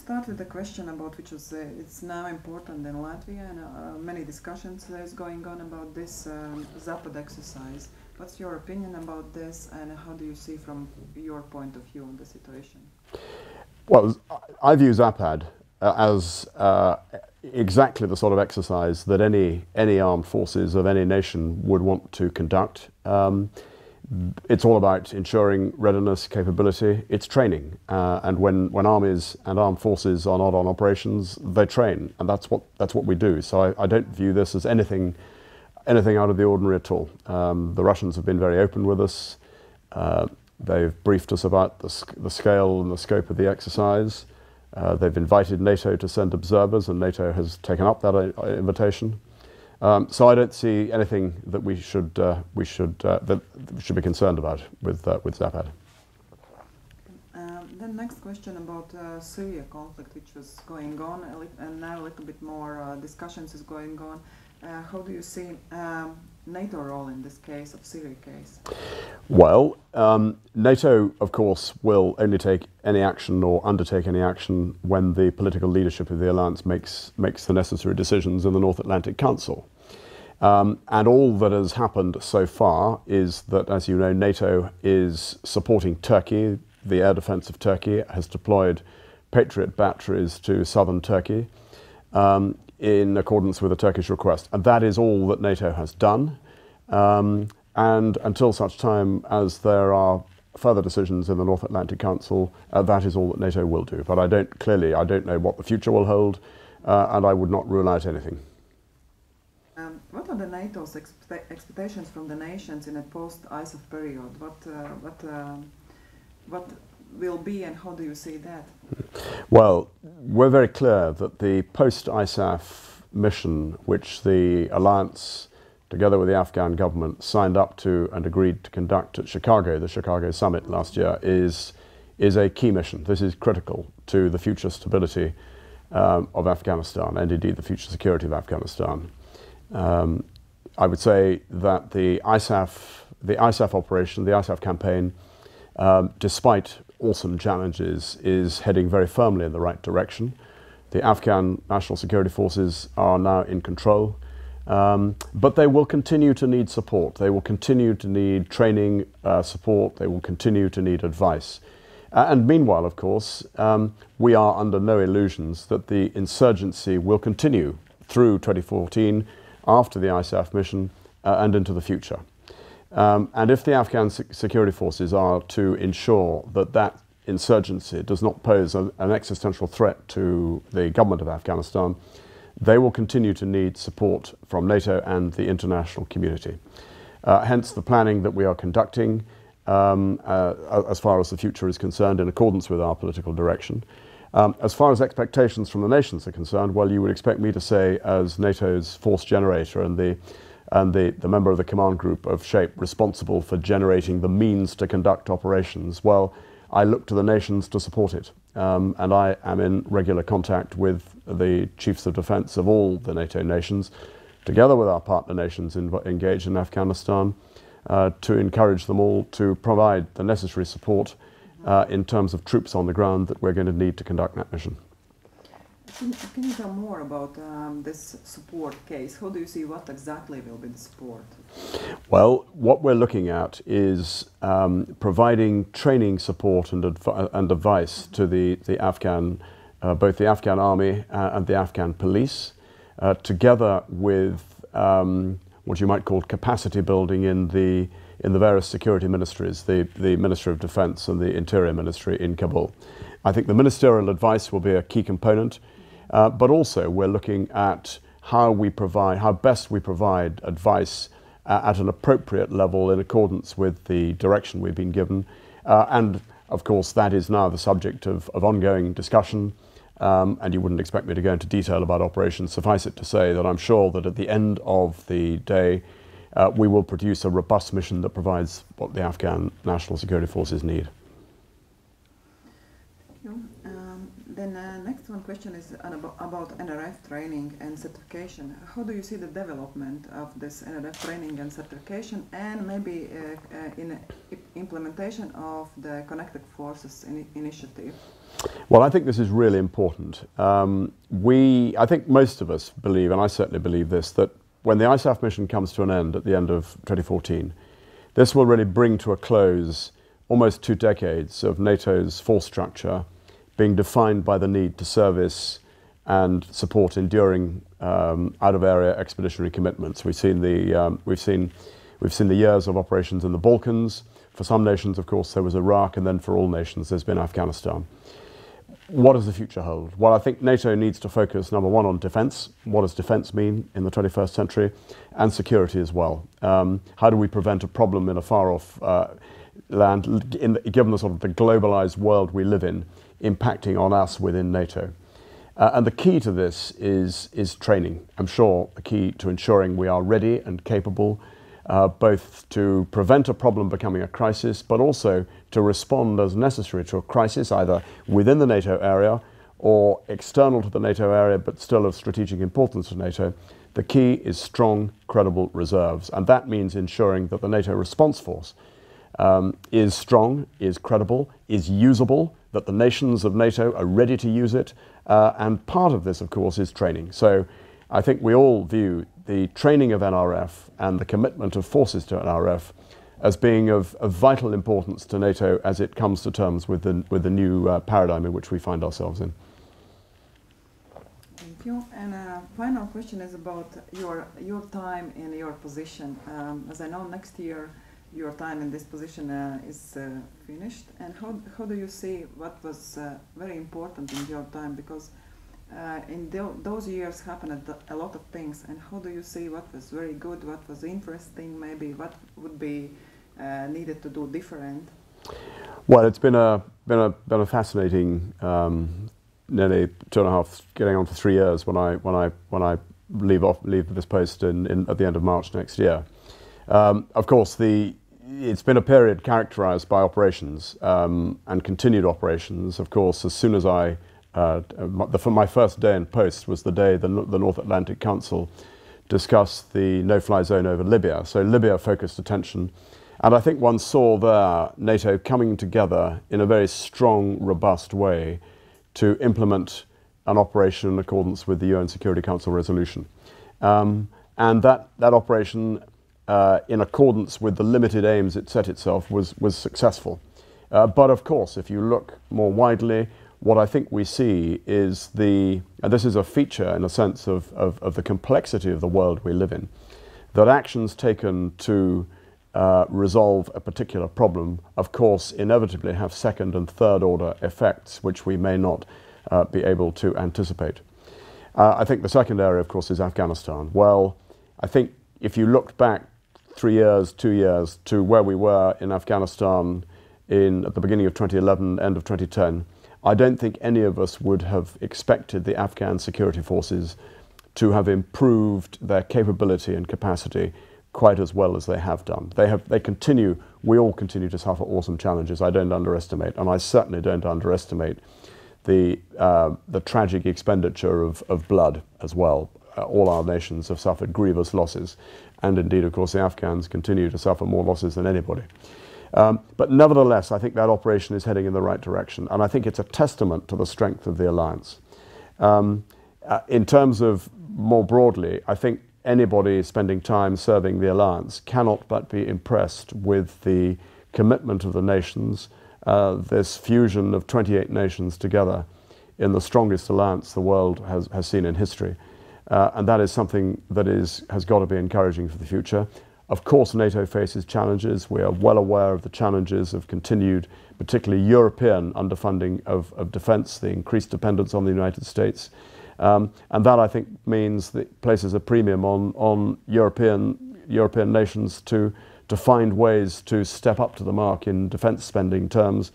start with a question about which is it's now important in Latvia, and many discussions is going on about this Zapad exercise. What's your opinion about this, and how do you see from your point of view on the situation? Well, I view Zapad as exactly the sort of exercise that any armed forces of any nation would want to conduct. It's all about ensuring readiness, capability. It's training, and when armies and armed forces are not on operations, they train, and that's what we do. So I don't view this as anything out of the ordinary at all. The Russians have been very open with us. They've briefed us about the scale and the scope of the exercise. They've invited NATO to send observers, and NATO has taken up that invitation. So I don't see anything that we should be concerned about with Zapad. Then next question about Syria conflict, which was going on, and now a little bit more discussions is going on. How do you see NATO role in this case, of Syria case? Well, NATO, of course, will only take any action or undertake any action when the political leadership of the alliance makes the necessary decisions in the North Atlantic Council. And all that has happened so far is that, as you know, NATO is supporting Turkey. The air defense of Turkey has deployed Patriot batteries to southern Turkey in accordance with a Turkish request. And that is all that NATO has done. And until such time as there are further decisions in the North Atlantic Council, that is all that NATO will do. But I don't know what the future will hold, and I would not rule out anything. What are the NATO's expectations from the nations in a post-ISAF period? What will be, and how do you see that? Well, we're very clear that the post-ISAF mission, which the alliance, together with the Afghan government, signed up to and agreed to conduct at Chicago, the Chicago summit last year, is a key mission. This is critical to the future stability of Afghanistan, and indeed the future security of Afghanistan. I would say that the ISAF operation, the ISAF campaign, despite awesome challenges, is heading very firmly in the right direction. The Afghan National Security Forces are now in control, but they will continue to need support. They will continue to need training support. They will continue to need advice. And meanwhile, of course, we are under no illusions that the insurgency will continue through 2014, after the ISAF mission, and into the future. And if the Afghan security forces are to ensure that that insurgency does not pose an existential threat to the government of Afghanistan, they will continue to need support from NATO and the international community. Hence the planning that we are conducting as far as the future is concerned, in accordance with our political direction. As far as expectations from the nations are concerned, well, you would expect me to say, as NATO's force generator and the member of the command group of SHAPE responsible for generating the means to conduct operations, well, I look to the nations to support it. And I am in regular contact with the chiefs of defense of all the NATO nations, together with our partner nations engaged in Afghanistan, to encourage them all to provide the necessary support in terms of troops on the ground that we're going to need to conduct that mission. Can you tell more about this support case? How do you see what exactly will be the support? Well, what we're looking at is providing training support and advice to the Afghan, both the Afghan army and the Afghan police, together with what you might call capacity building in the various security ministries, the Ministry of Defense and the Interior Ministry in Kabul. I think the ministerial advice will be a key component, but also we're looking at how best we provide advice at an appropriate level in accordance with the direction we've been given. And of course, that is now the subject of ongoing discussion. And you wouldn't expect me to go into detail about operations. Suffice it to say that I'm sure that at the end of the day, we will produce a robust mission that provides what the Afghan National Security Forces need. Thank you. Then next one question is about NRF training and certification. How do you see the development of this NRF training and certification, and maybe implementation of the Connected Forces initiative? Well, I think this is really important. I think most of us believe, and I certainly believe this, that when the ISAF mission comes to an end at the end of 2014, this will really bring to a close almost 2 decades of NATO's force structure being defined by the need to service and support enduring out-of-area expeditionary commitments. We've seen the years of operations in the Balkans. For some nations, of course, there was Iraq, and then for all nations, there's been Afghanistan. What does the future hold? Well, I think NATO needs to focus, number one, on defence. What does defence mean in the 21st century? And security as well. How do we prevent a problem in a far-off land, given the sort of the globalised world we live in, impacting on us within NATO? And the key to this is training. I'm sure the key to ensuring we are ready and capable, both to prevent a problem becoming a crisis, but also to respond as necessary to a crisis, either within the NATO area or external to the NATO area, but still of strategic importance to NATO. The key is strong, credible reserves. And that means ensuring that the NATO response force is strong, is credible, is usable, that the nations of NATO are ready to use it. And part of this, of course, is training. So I think we all view the training of NRF and the commitment of forces to NRF as being of vital importance to NATO as it comes to terms with the new paradigm in which we find ourselves in. Thank you. And final question is about your time in your position. As I know, next year your time in this position is finished. And how do you see what was very important in your time? Because in those years happened a lot of things, and how do you see what was very good, what was interesting, maybe what would be needed to do different? Well, it's been a fascinating nearly 2.5, getting on for 3 years when I leave this post at the end of March next year. Of course, it's been a period characterised by operations and continued operations. Of course, as soon as my first day in post was the day the North Atlantic Council discussed the no-fly zone over Libya. So Libya focused attention. And I think one saw there NATO coming together in a very strong, robust way to implement an operation in accordance with the UN Security Council resolution. And that operation, in accordance with the limited aims it set itself, was successful. But of course, if you look more widely, what I think we see is and this is a feature in a sense of the complexity of the world we live in, that actions taken to resolve a particular problem, of course, inevitably have second and third order effects, which we may not be able to anticipate. I think the second area, of course, is Afghanistan. Well, I think if you looked back 3 years, 2 years to where we were in Afghanistan at the beginning of 2011, end of 2010, I don't think any of us would have expected the Afghan security forces to have improved their capability and capacity quite as well as they have done. We all continue to suffer awesome challenges. I don't underestimate, and I certainly don't underestimate the tragic expenditure of blood as well. All our nations have suffered grievous losses, and indeed, of course, the Afghans continue to suffer more losses than anybody. But nevertheless, I think that operation is heading in the right direction, and I think it's a testament to the strength of the alliance. In terms of more broadly, I think anybody spending time serving the alliance cannot but be impressed with the commitment of the nations, this fusion of 28 nations together in the strongest alliance the world has seen in history. And that is something that has got to be encouraging for the future. Of course, NATO faces challenges. We are well aware of the challenges of continued, particularly European underfunding of defence, the increased dependence on the United States. And that, I think, means that it places a premium on European nations to find ways to step up to the mark in defence spending terms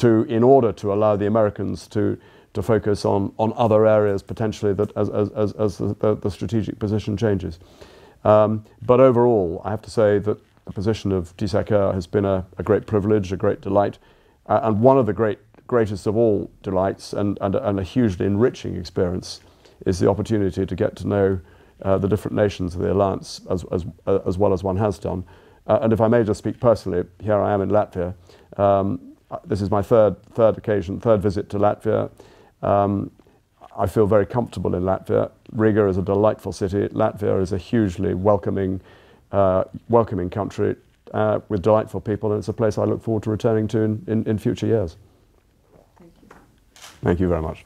in order to allow the Americans to focus on other areas potentially that as the strategic position changes. But overall, I have to say that the position of TSAC has been a great privilege, a great delight, and one of the greatest of all delights and a hugely enriching experience is the opportunity to get to know the different nations of the alliance as well as one has done, And if I may just speak personally, here I am in Latvia. This is my third visit to Latvia. I feel very comfortable in Latvia. Riga is a delightful city. Latvia is a hugely welcoming country with delightful people, and it's a place I look forward to returning to in future years. Thank you. Thank you very much.